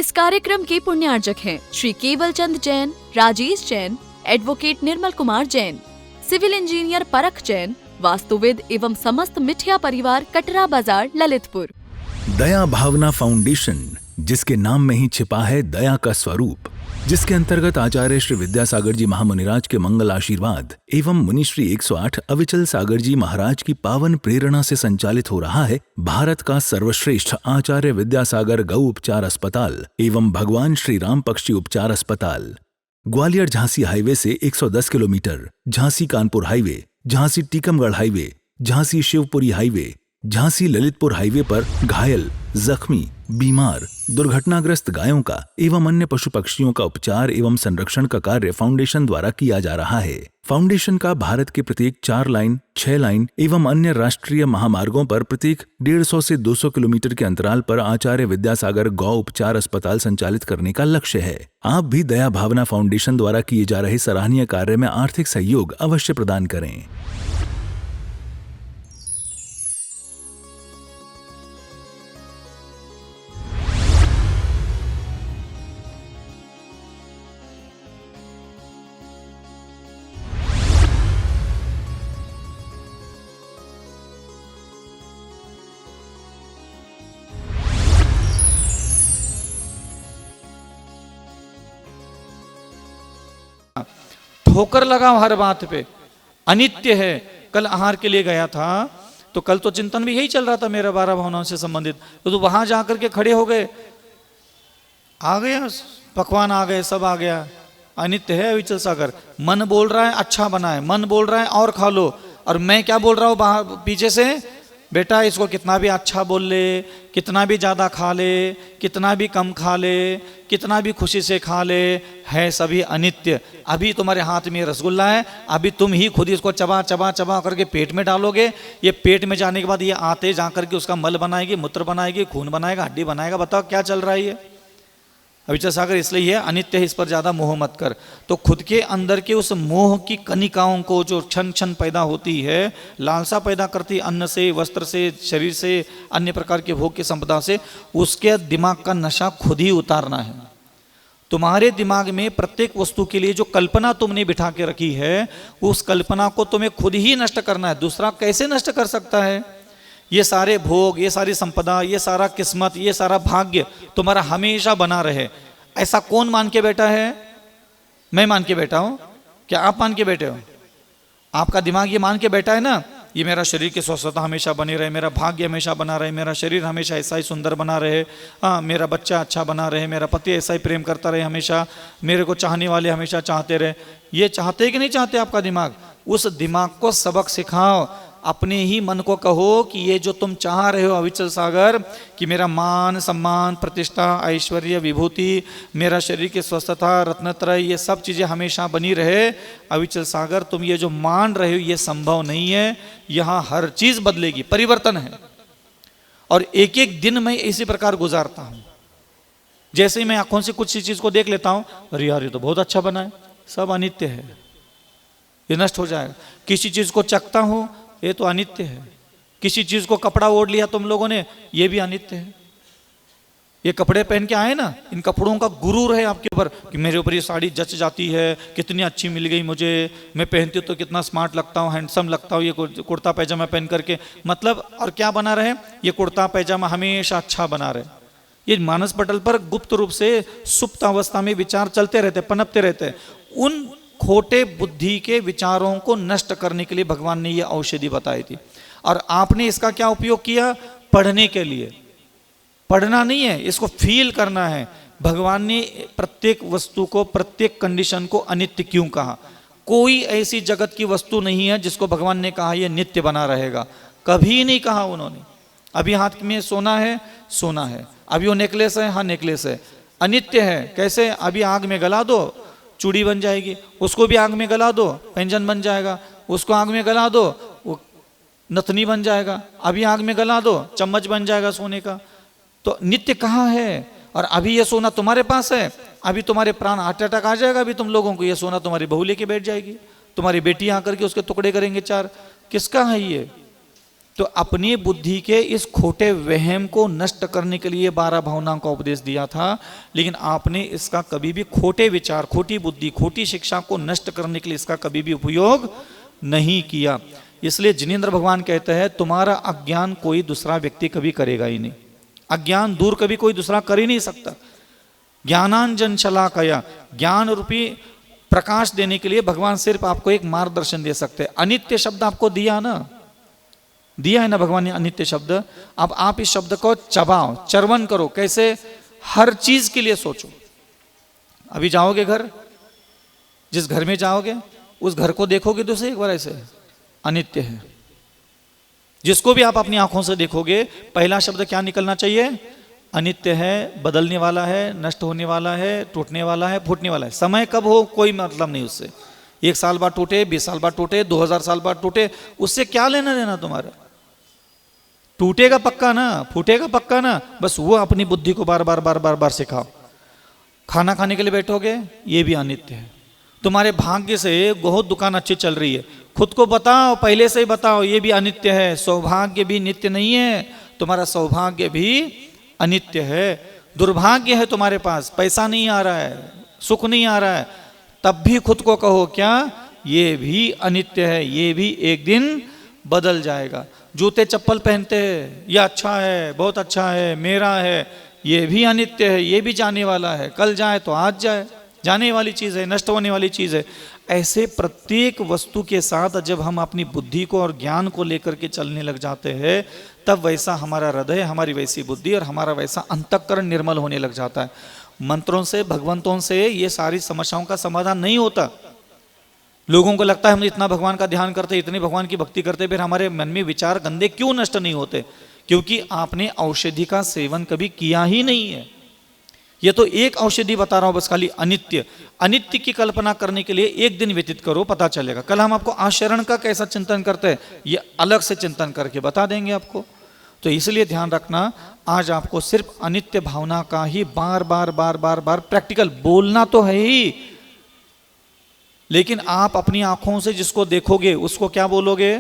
इस कार्यक्रम के पुण्यार्जक हैं श्री केवल Chand Jain, Rajesh Jain, advocate Nirmal Kumar Jain, civil engineer परख जैन, वास्तुविद एवं समस्त मिठिया परिवार, कटरा बाजार, ललितपुर। दया भावना फाउंडेशन, जिसके नाम में ही छिपा है दया का स्वरूप, जिसके अंतर्गत आचार्य श्री विद्यासागर जी महामुनिराज के मंगल आशीर्वाद एवं मुनिश्री 108 अविचल सागर जी महाराज की पावन प्रेरणा से संचालित हो रहा है भारत का सर्वश्रेष्ठ आचार्य विद्यासागर गौ उपचार अस्पताल एवं भगवान श्री राम पक्षी उपचार अस्पताल। ग्वालियर झांसी हाईवे से 110 kilometre, Jhansi Kanpur highway, Jhansi Tikamgarh highway, Jhansi Shivpuri highway, Jhansi Lalitpur highway पर घायल, जख्मी, बीमार, दुर्घटनाग्रस्त गायों का एवं अन्य पशु पक्षियों का उपचार एवं संरक्षण का कार्य फाउंडेशन द्वारा किया जा रहा है। फाउंडेशन का भारत के प्रत्येक 4 लाइन, 6 लाइन एवं अन्य राष्ट्रीय महामार्गों पर प्रत्येक 150 से 200 किलोमीटर के अंतराल पर आचार्य विद्यासागर गौ उपचार अस्पताल संचालित करने का लक्ष्य है। आप भी दया भावना फाउंडेशन द्वारा किए जा रहे सराहनीय कार्य में आर्थिक सहयोग अवश्य प्रदान करें। ठोकर लगा हर बात पे, अनित्य है। कल आहार के लिए गया था तो कल तो चिंतन भी यही चल रहा था मेरा 12 भावनाओं से संबंधित। तो वहां जाकर के खड़े हो गए, आ गया पकवान, आ गए, सब आ गया। अनित्य है अविचल सागर। मन बोल रहा है अच्छा बना है, मन बोल रहा है और खा लो, और मैं क्या बोल रहा हूं बाहर पीछे से, बेटा इसको कितना भी अच्छा बोल ले, कितना भी ज़्यादा खा ले, कितना भी कम खा ले, कितना भी खुशी से खा ले, है सभी अनित्य। अभी तुम्हारे हाथ में रसगुल्ला है, अभी तुम ही खुद इसको चबा चबा चबा करके पेट में डालोगे। ये पेट में जाने के बाद ये आते जा करके उसका मल बनाएगी, मूत्र बनाएगी, खून बनाएगा, हड्डी बनाएगा। बताओ क्या चल रहा है ये अविचल सागर। इसलिए है अनित्य है, इस पर ज्यादा मोह मत कर। तो खुद के अंदर के उस मोह की कनिकाओं को जो क्षण क्षण पैदा होती है, लालसा पैदा करती अन्न से, वस्त्र से, शरीर से, अन्य प्रकार के भोग की संपदा से, उसके दिमाग का नशा खुद ही उतारना है। तुम्हारे दिमाग में प्रत्येक वस्तु के लिए जो कल्पना तुमने बिठा के रखी है, उस कल्पना को तुम्हें खुद ही नष्ट करना है। दूसरा कैसे नष्ट कर सकता है? ये सारे भोग, ये सारी संपदा, ये सारा किस्मत, ये सारा भाग्य तुम्हारा हमेशा बना रहे, ऐसा कौन मान के बैठा है? मैं मान के बैठा हूं? क्या आप मान के बैठे हो? आपका दिमाग ये मान के बैठा है ना, ये मेरा शरीर की स्वस्थता हमेशा बनी रहे, मेरा भाग्य हमेशा बना रहे, मेरा शरीर हमेशा ऐसा ही सुंदर बना रहे, हाँ मेरा बच्चा अच्छा बना रहे, मेरा पति ऐसा ही प्रेम करता रहे, हमेशा मेरे को चाहने वाले हमेशा चाहते रहे। ये चाहते कि नहीं चाहते आपका दिमाग? उस दिमाग को सबक सिखाओ। अपने ही मन को कहो कि ये जो तुम चाह रहे हो अविचल सागर, कि मेरा मान सम्मान, प्रतिष्ठा, ऐश्वर्य, विभूति, मेरा शरीर की स्वस्थता, रत्नत्रय, ये सब चीज़ें हमेशा बनी रहे, अविचल सागर तुम ये जो मान रहे हो ये संभव नहीं है। यहाँ हर चीज़ बदलेगी, परिवर्तन है। और एक एक दिन मैं इसी प्रकार गुजारता हूँ। जैसे ही मैं आंखों से कुछ चीज़ को देख लेता हूँ, अरे यार ये तो बहुत अच्छा बना है, सब अनित्य है, ये नष्ट हो जाएगा। किसी चीज़ को चखता हूँ, ये तो अनित्य है। किसी चीज को कपड़ा ओढ़ लिया तुम लोगों ने, ये भी अनित्य है। ये कपड़े पहन के आए ना, इन कपड़ों का गुरूर है आपके ऊपर कि मेरे ऊपर ये साड़ी जच जाती है, कितनी अच्छी मिल गई मुझे, मैं पहनती हूँ तो कितना स्मार्ट लगता हूँ, हैंडसम लगता हूँ ये कुर्ता पैजामा पहन करके। मतलब और क्या बना रहे? ये कुर्ता पैजामा हमेशा अच्छा बना रहे। ये मानस पटल पर गुप्त रूप से सुप्त अवस्था में विचार चलते रहते, पनपते रहते। उन खोटे बुद्धि के विचारों को नष्ट करने के लिए भगवान ने ये औषधि बताई थी। और आपने इसका क्या उपयोग किया? पढ़ने के लिए। पढ़ना नहीं है, इसको फील करना है। भगवान ने प्रत्येक वस्तु को, प्रत्येक कंडीशन को अनित्य क्यों कहा? कोई ऐसी जगत की वस्तु नहीं है जिसको भगवान ने कहा ये नित्य बना रहेगा, कभी नहीं कहा उन्होंने। अभी हाथ में सोना है, सोना है। अभी वो नेकलेस है, हाँ नेकलेस है, अनित्य है। कैसे? अभी आग में गला दो, चूड़ी बन जाएगी, उसको भी आग में गला दो, पैंजन बन जाएगा, उसको आग में गला दो, वो नथनी बन जाएगा, अभी आग में गला दो, चम्मच बन जाएगा सोने का। तो नित्य कहाँ है? और अभी ये सोना तुम्हारे पास है, अभी तुम्हारे प्राण हार्ट अटैक आ जाएगा, अभी तुम लोगों को ये सोना तुम्हारी बहू लेके बैठ जाएगी, तुम्हारी बेटी आकर के उसके टुकड़े करेंगे 4। किसका है ये? तो अपनी बुद्धि के इस खोटे वहम को नष्ट करने के लिए 12 भावनाओं का उपदेश दिया था, लेकिन आपने इसका कभी भी खोटे विचार, खोटी बुद्धि, खोटी शिक्षा को नष्ट करने के लिए इसका कभी भी उपयोग नहीं किया। इसलिए जिनेंद्र भगवान कहते हैं तुम्हारा अज्ञान कोई दूसरा व्यक्ति कभी करेगा ही नहीं, अज्ञान दूर कभी कोई दूसरा कर ही नहीं सकता। ज्ञानांजन शलाकया, ज्ञान रूपी प्रकाश देने के लिए भगवान सिर्फ आपको एक मार्गदर्शन दे सकते हैं। अनित्य शब्द आपको दिया ना, दिया है ना भगवान ने अनित्य शब्द। अब आप इस शब्द को चबाओ, चर्वन करो। कैसे? हर चीज के लिए सोचो। अभी जाओगे घर, जिस घर में जाओगे उस घर को देखोगे तो सही एक बार ऐसे अनित्य है। जिसको भी आप अपनी आंखों से देखोगे पहला शब्द क्या निकलना चाहिए? अनित्य है, बदलने वाला है, नष्ट होने वाला है, टूटने वाला है, फूटने वाला है। समय कब हो कोई मतलब नहीं उससे। 1 साल बाद टूटे, 20 साल बाद टूटे, 2000 साल बाद टूटे, उससे क्या लेना देना तुम्हारा? टूटेगा पक्का ना, फूटेगा पक्का ना, बस वो अपनी बुद्धि को बार बार बार बार बार सिखाओ। खाना खाने के लिए बैठोगे, ये भी अनित्य है। तुम्हारे भाग्य से बहुत दुकान अच्छी चल रही है, खुद को बताओ, पहले से ही बताओ, ये भी अनित्य है। सौभाग्य भी नित्य नहीं है, तुम्हारा सौभाग्य भी अनित्य है। दुर्भाग्य है तुम्हारे पास, पैसा नहीं आ रहा है, सुख नहीं आ रहा है, तब भी खुद को कहो क्या? ये भी अनित्य है, ये भी एक दिन बदल जाएगा। जूते चप्पल पहनते हैं, यह अच्छा है, बहुत अच्छा है, मेरा है, ये भी अनित्य है, ये भी जाने वाला है, कल जाए तो आज जाए, जाने वाली चीज है, नष्ट होने वाली चीज है। ऐसे प्रत्येक वस्तु के साथ जब हम अपनी बुद्धि को और ज्ञान को लेकर के चलने लग जाते हैं, तब वैसा हमारा हृदय, हमारी वैसी बुद्धि और हमारा वैसा अंतःकरण निर्मल होने लग जाता है। मंत्रों से, भगवंतों से ये सारी समस्याओं का समाधान नहीं होता। लोगों को लगता है हम इतना भगवान का ध्यान करते, इतनी भगवान की भक्ति करते, फिर हमारे मन में विचार गंदे क्यों नष्ट नहीं होते? क्योंकि आपने औषधि का सेवन कभी किया ही नहीं है। ये तो एक औषधि बता रहा हूं बस, खाली अनित्य। अनित्य की कल्पना करने के लिए एक दिन व्यतीत करो, पता चलेगा। कल हम आपको आचरण का कैसा चिंतन करते हैं ये अलग से चिंतन करके बता देंगे आपको। तो इसलिए ध्यान रखना, आज आपको सिर्फ अनित्य भावना का ही बार बार बार बार बार प्रैक्टिकल बोलना तो है ही, लेकिन आप अपनी आंखों से जिसको देखोगे उसको क्या बोलोगे?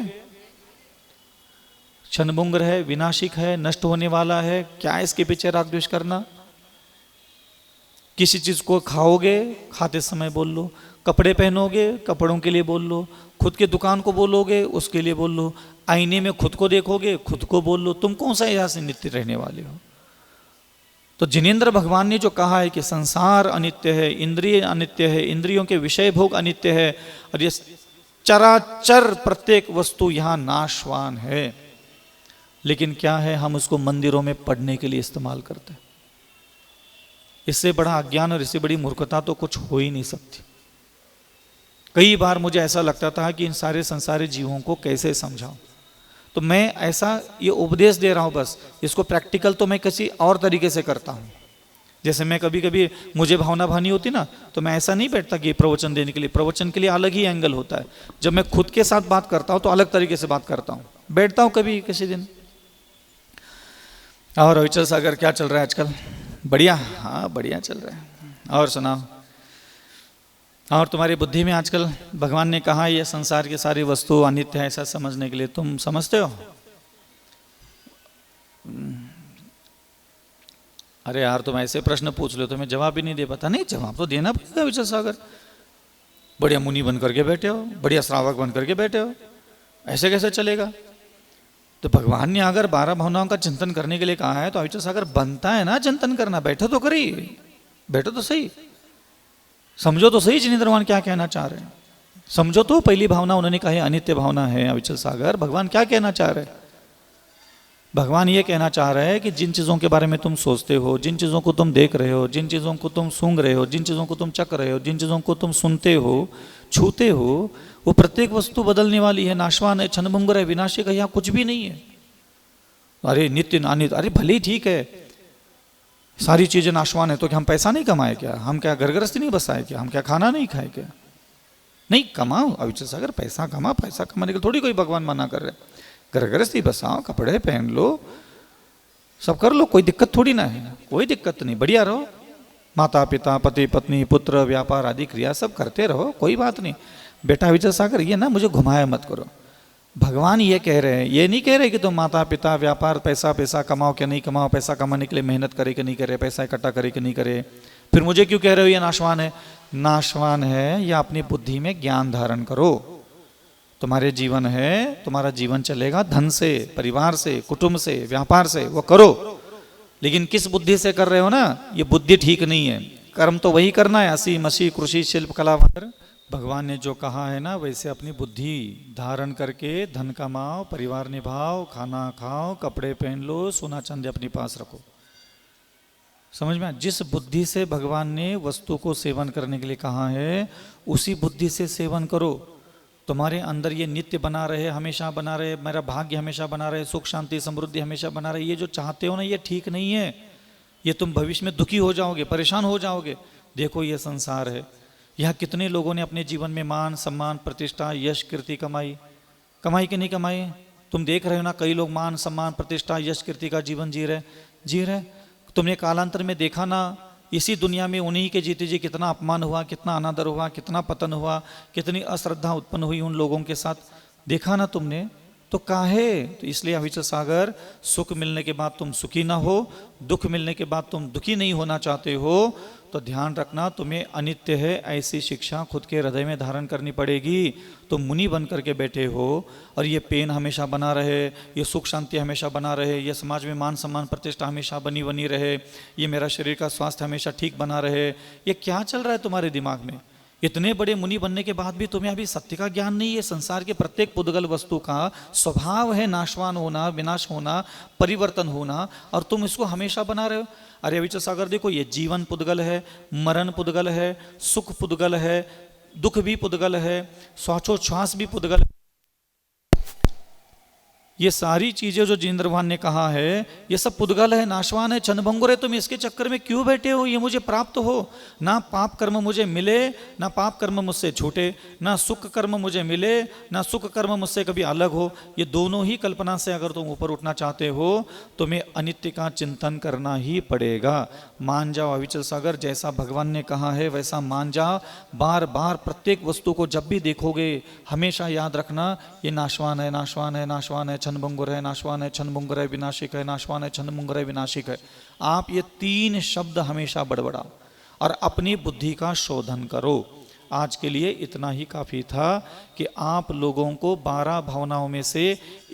क्षणभंगुर है, विनाशिक है, नष्ट होने वाला है, क्या इसके पीछे राग द्वेष करना? किसी चीज को खाओगे, खाते समय बोल लो, कपड़े पहनोगे, कपड़ों के लिए बोल लो, खुद के दुकान को बोलोगे, उसके लिए बोल लो, आईने में खुद को देखोगे, खुद को बोल लो। तुम कौन सा यहाँ से नित्य रहने वाले हो? तो जिनेंद्र भगवान ने जो कहा है कि संसार अनित्य है, इंद्रिय अनित्य है, इंद्रियों के विषय भोग अनित्य है, और ये चराचर प्रत्येक वस्तु यहाँ नाशवान है, लेकिन क्या है, हम उसको मंदिरों में पढ़ने के लिए इस्तेमाल करते हैं। इससे बड़ा अज्ञान और इससे बड़ी मूर्खता तो कुछ हो ही नहीं सकती। कई बार मुझे ऐसा लगता था कि इन सारे संसारी जीवों को कैसे समझाऊं, तो मैं ऐसा ये उपदेश दे रहा हूं, बस इसको प्रैक्टिकल तो मैं किसी और तरीके से करता हूं। जैसे मैं कभी कभी मुझे भावना भानी होती ना, तो मैं ऐसा नहीं बैठता कि प्रवचन देने के लिए, प्रवचन के लिए अलग ही एंगल होता है। जब मैं खुद के साथ बात करता हूं तो अलग तरीके से बात करता हूं, बैठता हूं कभी किसी दिन। और रविचंद्र सागर क्या चल रहा है आजकल? बढ़िया? हाँ बढ़िया चल रहा है। और सुनाओ, और तुम्हारी बुद्धि में आजकल भगवान ने कहा ये संसार की सारी वस्तु अनित्य है, ऐसा समझने के लिए तुम समझते हो? अरे यार तुम ऐसे प्रश्न पूछ लो तो मैं जवाब भी नहीं दे पाता। नहीं, जवाब तो देना पड़ेगा विचल सागर। बढ़िया मुनि बन करके बैठे हो, बढ़िया श्रावक बन करके बैठे हो, ऐसे कैसे चलेगा? तो भगवान ने अगर 12 भावनाओं का चिंतन करने के लिए कहा है तो अविचल सागर बनता है ना चिंतन करना। बैठो तो करी, बैठो तो सही, समझो तो सही जिनेंद्र भगवान क्या कहना चाह रहे हैं। समझो तो, पहली भावना उन्होंने कहा है अनित्य भावना है। अविचल सागर भगवान क्या कहना चाह रहे हैं? भगवान ये कहना चाह रहे हैं कि जिन चीज़ों के बारे में तुम सोचते हो, जिन चीज़ों को तुम देख रहे हो, जिन चीज़ों को तुम सूंघ रहे हो, जिन चीज़ों को तुम चख रहे हो, जिन चीज़ों को तुम सुनते हो, छूते हो, वो प्रत्येक वस्तु बदलने वाली है, नाशवान है, क्षणभंगुर है, विनाशिक है, यहाँ कुछ भी नहीं है। अरे नित्य अनित्य, अरे भले ही ठीक है, सारी चीज़ें नाशवान है तो क्या हम पैसा नहीं कमाए क्या? हम क्या घर गृहस्थी नहीं बसाए क्या? हम क्या खाना नहीं खाए क्या? नहीं, कमाओ अविचल सागर, पैसा कमा, पैसा कमाने के थोड़ी कोई भगवान मना कर रहे। घर गृहस्थी बसाओ, कपड़े पहन लो, सब कर लो, कोई दिक्कत थोड़ी ना है, कोई दिक्कत नहीं, बढ़िया रहो। माता पिता, पति पत्नी, पुत्र, व्यापार आदि क्रिया सब करते रहो, कोई बात नहीं। बेटा अविचल सागर ये ना मुझे घुमाया मत करो। भगवान ये कह रहे हैं, ये नहीं कह रहे कि तुम माता पिता व्यापार पैसा पैसा कमाओ क्या नहीं कमाओ, पैसा कमाने के लिए मेहनत करे कि नहीं करे, पैसा इकट्ठा करे कि नहीं करे, फिर मुझे क्यों कह रहे हो ये नाशवान है। नाशवान है या अपनी बुद्धि में ज्ञान धारण करो। तुम्हारे जीवन है, तुम्हारा जीवन चलेगा धन से, परिवार से, कुटुंब से, व्यापार से, वो करो, लेकिन किस बुद्धि से कर रहे हो ना, ये बुद्धि ठीक नहीं है। कर्म तो वही करना है, हंसी मसी कृषि शिल्प कला। भगवान ने जो कहा है ना वैसे अपनी बुद्धि धारण करके धन कमाओ, परिवार निभाओ, खाना खाओ, कपड़े पहन लो, सोना चांदी अपने पास रखो। समझ में? जिस बुद्धि से भगवान ने वस्तु को सेवन करने के लिए कहा है उसी बुद्धि से सेवन करो। तुम्हारे अंदर ये नित्य बना रहे, हमेशा बना रहे, मेरा भाग्य हमेशा बना रहे, सुख शांति समृद्धि हमेशा बना रहे, ये जो चाहते हो ना ये ठीक नहीं है। ये तुम भविष्य में दुखी हो जाओगे, परेशान हो जाओगे। देखो ये संसार है, यहाँ कितने लोगों ने अपने जीवन में मान सम्मान प्रतिष्ठा यश कीर्ति कमाई कि नहीं कमाई? तुम देख रहे हो ना, कई लोग मान सम्मान प्रतिष्ठा यश कीर्ति का जीवन जी रहे। तुमने कालांतर में देखा ना, इसी दुनिया में उन्हीं के जीते जी कितना अपमान हुआ, कितना अनादर हुआ, कितना पतन हुआ, कितनी अश्रद्धा उत्पन्न हुई उन लोगों के साथ, देखा ना तुमने। तो काहे? तो इसलिए अविचल सागर, सुख मिलने के बाद तुम सुखी ना हो, दुख मिलने के बाद तुम दुखी नहीं होना चाहते हो, तो ध्यान रखना तुम्हें अनित्य है ऐसी शिक्षा खुद के हृदय में धारण करनी पड़ेगी। तुम मुनि बन करके बैठे हो और ये पेन हमेशा बना रहे, ये सुख शांति हमेशा बना रहे, ये समाज में मान सम्मान प्रतिष्ठा हमेशा बनी रहे, ये मेरा शरीर का स्वास्थ्य हमेशा ठीक बना रहे, ये क्या चल रहा है तुम्हारे दिमाग में? इतने बड़े मुनि बनने के बाद भी तुम्हें अभी सत्य का ज्ञान नहीं है। संसार के प्रत्येक पुद्गल वस्तु का स्वभाव है नाशवान होना, विनाश होना, परिवर्तन होना, और तुम इसको हमेशा बना रहे हो। अरे अविचल सागर देखो, ये जीवन पुद्गल है, मरण पुद्गल है, सुख पुद्गल है, दुख भी पुद्गल है, श्वासोच्छ्वास भी पुद्गल है। ये सारी चीजें जो जिनेंद्र भगवान ने कहा है ये सब पुद्गल है, नाशवान है, क्षणभंगुर है। तुम इसके चक्कर में क्यों बैठे हो? ये मुझे प्राप्त हो, ना पाप कर्म मुझे मिले, ना पाप कर्म मुझसे छूटे, ना सुख कर्म मुझे मिले, ना सुख कर्म मुझसे कभी अलग हो। ये दोनों ही कल्पना से अगर तुम ऊपर उठना चाहते हो तुम्हें अनित्य का चिंतन करना ही पड़ेगा। मान जाओ अविचल सागर, जैसा भगवान ने कहा है वैसा मान जाओ। बार बार प्रत्येक वस्तु को जब भी देखोगे हमेशा याद रखना ये नाशवान है, नाशवान है, नाशवान है, क्षणभंगुर है, नाशवान है, क्षणभंगुर है, विनाशिक है, नाशवान है, क्षणभंगुर है, विनाशिक है। आप ये तीन शब्द हमेशा बड़बड़ाओ और अपनी बुद्धि का शोधन करो। आज के लिए इतना ही काफी था कि आप लोगों को 12 भावनाओं में से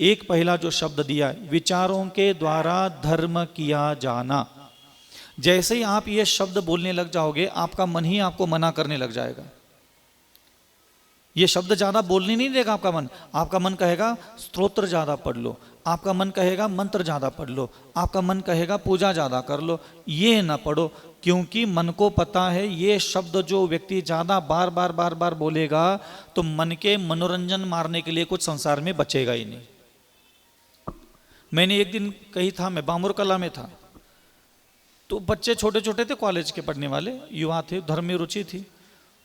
एक पहला जो शब्द दिया, विचारों के द्वारा धर्म किया जाना। जैसे ही आप ये शब्द बोलने लग जाओगे आपका मन ही आपको मना करने लग जाएगा। ये शब्द ज्यादा बोलने नहीं देगा आपका मन। आपका मन कहेगा स्तोत्र ज्यादा पढ़ लो, आपका मन कहेगा मंत्र ज्यादा पढ़ लो, आपका मन कहेगा पूजा ज्यादा कर लो। ये ना पढ़ो, क्योंकि मन को पता है ये शब्द जो व्यक्ति ज्यादा बार बार बोलेगा तो मन के मनोरंजन मारने के लिए कुछ संसार में बचेगा ही नहीं। मैंने एक दिन कही था, मैं बामुर कला में था, तो बच्चे छोटे छोटे थे, कॉलेज के पढ़ने वाले युवा थे, धर्म में रुचि थी।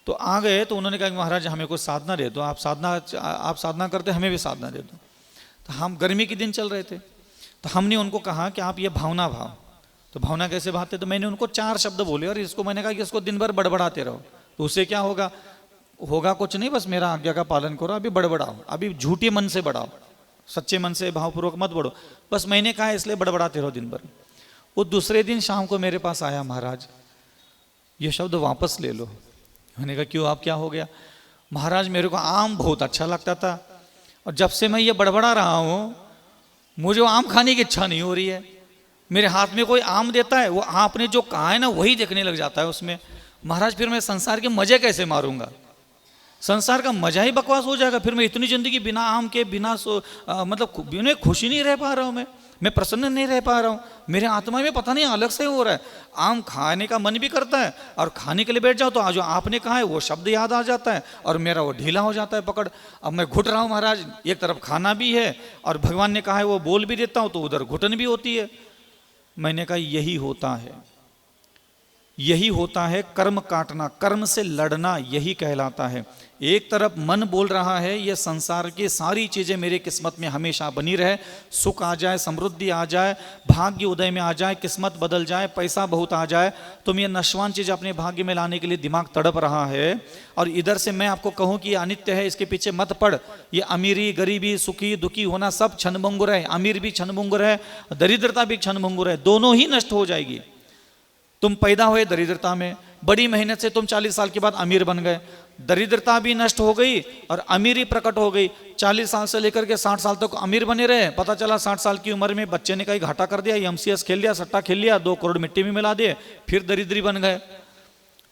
तो आ गए तो उन्होंने कहा महाराज हमें कुछ साधना दे दो, आप साधना करते हमें भी साधना दे दो। तो हम गर्मी के दिन चल रहे थे, तो हमने उनको कहा कि आप ये भावना भाव, तो भावना कैसे भावते? तो मैंने उनको 4 शब्द बोले और इसको मैंने कहा कि इसको दिन भर बड़बड़ाते रहो। तो उससे क्या होगा? होगा कुछ नहीं, बस मेरा आज्ञा का पालन करो, अभी बड़बड़ाओ, अभी झूठे मन से बढ़ाओ, सच्चे मन से भावपूर्वक मत बढ़ो। बस मैंने कहा इसलिए बड़बड़ाते रहो दिन भर। वो दूसरे दिन शाम को मेरे पास आया, महाराज ये शब्द वापस ले लो। मैंने कहा क्यों, आप क्या हो गया? महाराज मेरे को आम बहुत अच्छा लगता था और जब से मैं ये बड़बड़ा रहा हूँ मुझे आम खाने की इच्छा नहीं हो रही है। मेरे हाथ में कोई आम देता है, वो आपने जो कहा है ना वही देखने लग जाता है उसमें। महाराज फिर मैं संसार के मजे कैसे मारूंगा? संसार का मजा ही बकवास हो जाएगा। फिर मैं इतनी जिंदगी बिना आम के, बिना मतलब बिना खुशी नहीं रह पा रहा हूँ, मैं प्रसन्न नहीं रह पा रहा हूँ। मेरे आत्मा में पता नहीं अलग से हो रहा है। आम खाने का मन भी करता है और खाने के लिए बैठ जाओ तो जो आपने कहा है वो शब्द याद आ जाता है और मेरा वो ढीला हो जाता है पकड़। अब मैं घुट रहा हूँ महाराज, एक तरफ खाना भी है और भगवान ने कहा है वो बोल भी देता हूँ तो उधर घुटन भी होती है। मैंने कहा यही होता है, यही होता है कर्म काटना, कर्म से लड़ना, यही कहलाता है। एक तरफ मन बोल रहा है ये संसार की सारी चीजें मेरी किस्मत में हमेशा बनी रहे, सुख आ जाए, समृद्धि आ जाए, भाग्य उदय में आ जाए, किस्मत बदल जाए, पैसा बहुत आ जाए, तुम ये नश्वान चीज अपने भाग्य में लाने के लिए दिमाग तड़प रहा है। और इधर से मैं आपको कहूं कि ये अनित्य है, इसके पीछे मत पड़। ये अमीरी, गरीबी, सुखी दुखी होना सब क्षणभंगुर है। अमीर भी क्षणभंगुर है, दरिद्रता भी क्षणभंगुर है, दोनों ही नष्ट हो जाएगी। तुम पैदा हुए दरिद्रता में, बड़ी मेहनत से तुम 40 साल के बाद अमीर बन गए, दरिद्रता भी नष्ट हो गई और अमीरी प्रकट हो गई। 40 साल से लेकर के 60 साल तक अमीर बने रहे, पता चला 60 साल की उम्र में बच्चे ने कहीं घाटा कर दिया, एमसीएस खेल लिया, सट्टा खेल लिया, 2 करोड़ मिट्टी में मिला दिए, फिर दरिद्री बन गए।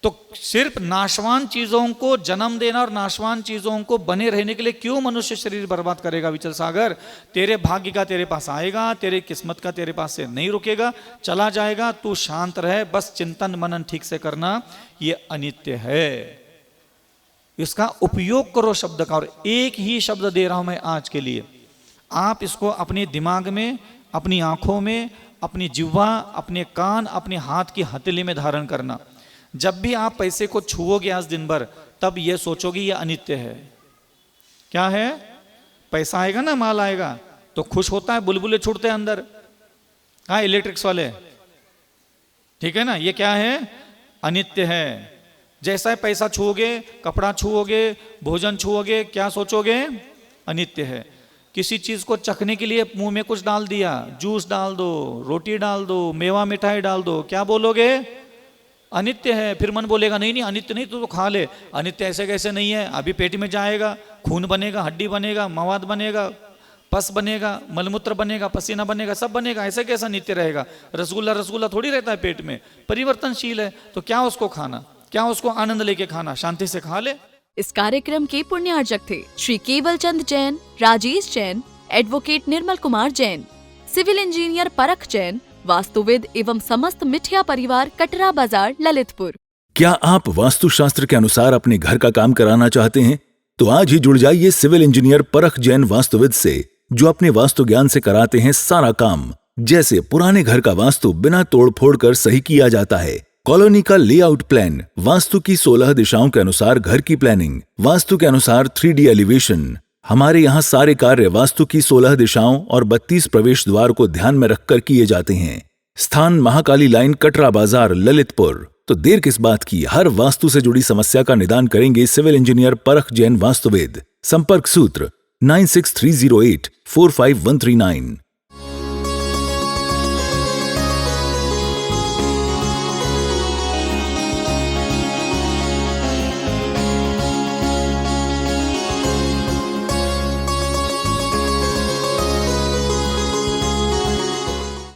तो सिर्फ नाशवान चीजों को जन्म देना और नाशवान चीजों को बने रहने के लिए क्यों मनुष्य शरीर बर्बाद करेगा विचल सागर? तेरे भाग्य का तेरे पास आएगा, तेरे किस्मत का तेरे पास से नहीं रुकेगा, चला जाएगा। तू शांत रहे, बस चिंतन मनन ठीक से करना, ये अनित्य है, इसका उपयोग करो शब्द का। और एक ही शब्द दे रहा हूं मैं आज के लिए, आप इसको अपने दिमाग में, अपनी आंखों में, अपनी जिह्वा, अपने कान, अपने हाथ की हथेली में धारण करना। जब भी आप पैसे को छुओगे आज दिन भर, तब ये सोचोगे ये अनित्य है। क्या है? पैसा आएगा ना, माल आएगा तो खुश होता है, बुलबुले छूटते हैं अंदर। हाँ, इलेक्ट्रिक्स वाले, ठीक है ना? ये क्या है? अनित्य है। जैसा है पैसा छुओगे, कपड़ा छुओगे, भोजन छुओगे, क्या सोचोगे? अनित्य है। किसी चीज को चखने के लिए मुंह में कुछ डाल दिया, जूस डाल दो, रोटी डाल दो, मेवा मिठाई डाल दो, क्या बोलोगे? अनित्य है। फिर मन बोलेगा नहीं नहीं अनित्य नहीं, तो खा ले। अनित्य ऐसे कैसे नहीं है? अभी पेट में जाएगा, खून बनेगा, हड्डी बनेगा, मवाद बनेगा, पस बनेगा, मलमूत्र बनेगा, पसीना बनेगा, सब बनेगा, ऐसे कैसा नित्य रहेगा? रसगुल्ला रसगुल्ला थोड़ी रहता है पेट में, परिवर्तनशील है। तो क्या उसको खाना, क्या उसको आनंद लेके खाना? शांति से खा ले। इस कार्यक्रम के पुण्यार्जक थे श्री केवल Chand Jain, Rajesh Jain, advocate Nirmal Kumar Jain, civil engineer परख जैन, वास्तुविद एवं समस्त मिठिया परिवार, कटरा बाजार, ललितपुर। क्या आप वास्तुशास्त्र के अनुसार अपने घर का काम कराना चाहते हैं? तो आज ही जुड़ जाइए सिविल इंजीनियर परख जैन वास्तुविद से, जो अपने वास्तु ज्ञान से कराते हैं सारा काम। जैसे पुराने घर का वास्तु बिना तोड़ फोड़ कर सही किया जाता है, कॉलोनी का लेआउट प्लान, वास्तु की 16 दिशाओं के अनुसार घर की प्लानिंग, वास्तु के अनुसार 3D एलिवेशन। हमारे यहाँ सारे कार्य वास्तु की 16 दिशाओं और 32 प्रवेश द्वार को ध्यान में रखकर किए जाते हैं। स्थान महाकाली लाइन, कटरा बाजार, ललितपुर। तो देर किस बात की, हर वास्तु से जुड़ी समस्या का निदान करेंगे सिविल इंजीनियर परख जैन वास्तुवेद। संपर्क सूत्र 9630845139।